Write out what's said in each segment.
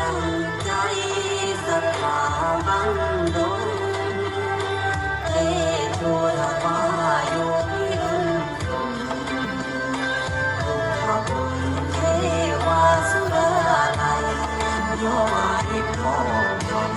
ดังใจศรัทธาบังดลเทตุระวาโยพิรุณทุกขบุญเทวาสุราลัยโยให้พ่อยน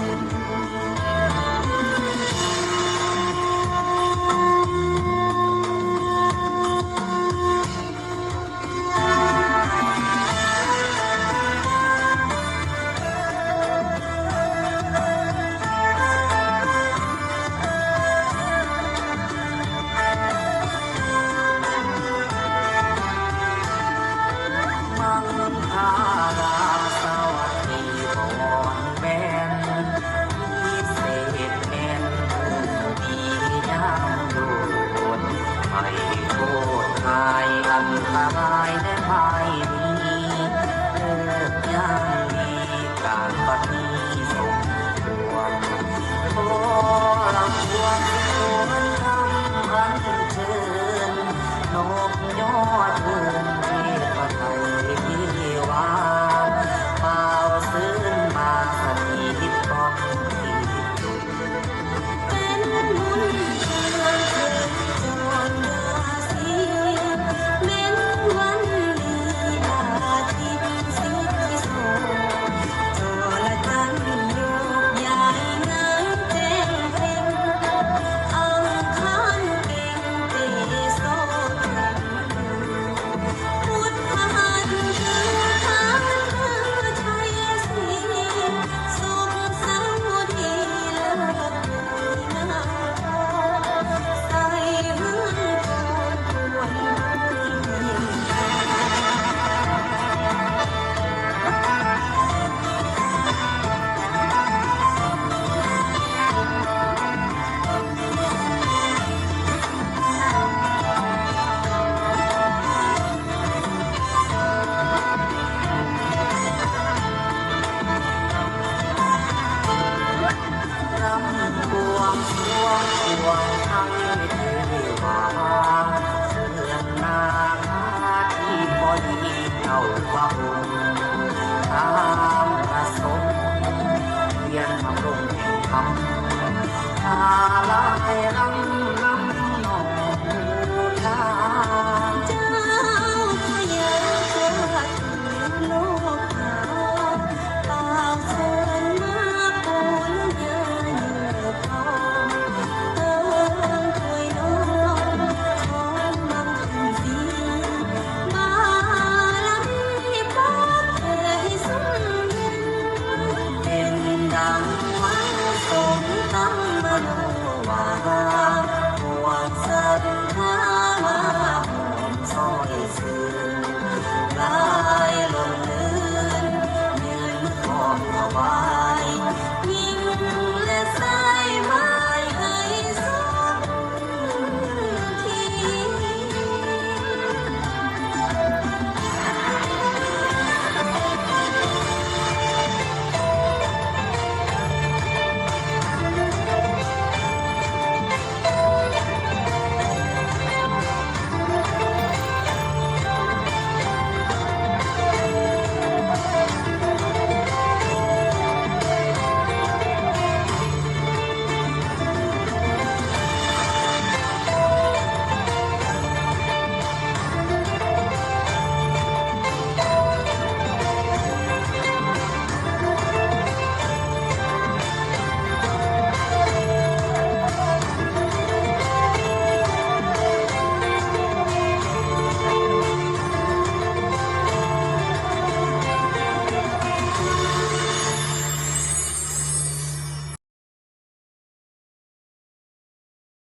อันตรายและภัยนี้เลิกยังมีการปฏิสมควรขอรำควรควรทำอันเชิญนกยอดเทินเทพไทยที่วาเป่าซื้นมาสถิตป้องที่จุดเป็นบุญที่เลื่อนเถิดจวนราศีวันดีอาทิตย์สิบโสจรจันทร์โยกย้ายงานแจ้งเพ่งอังคารเก่งเตโสเพ่งพุทธหัตถ์คือทานคือชัยศรีสุขสมุทีเลิศเลยนาใส่เมืองทองควรบวงสรวงบวงทั้งเทวาเสื่อมนาที่พอดีเท่าพระองค์ตามประสงค์เพียรทำรงแห่งธรรมอาลายรำนำนองบูชาเจ้าพระยาเกิดโลกหาเป่าเชิญมาปูนเยือทองเติมถ้วยนอนของบังคับสีบารมีปกเทให้สมเด็จเป็นดังวันสมตั้งมโนวาหวงศรัทธามาหอมซอยซื่นลายหล่นลื่นยืนขอบถวาย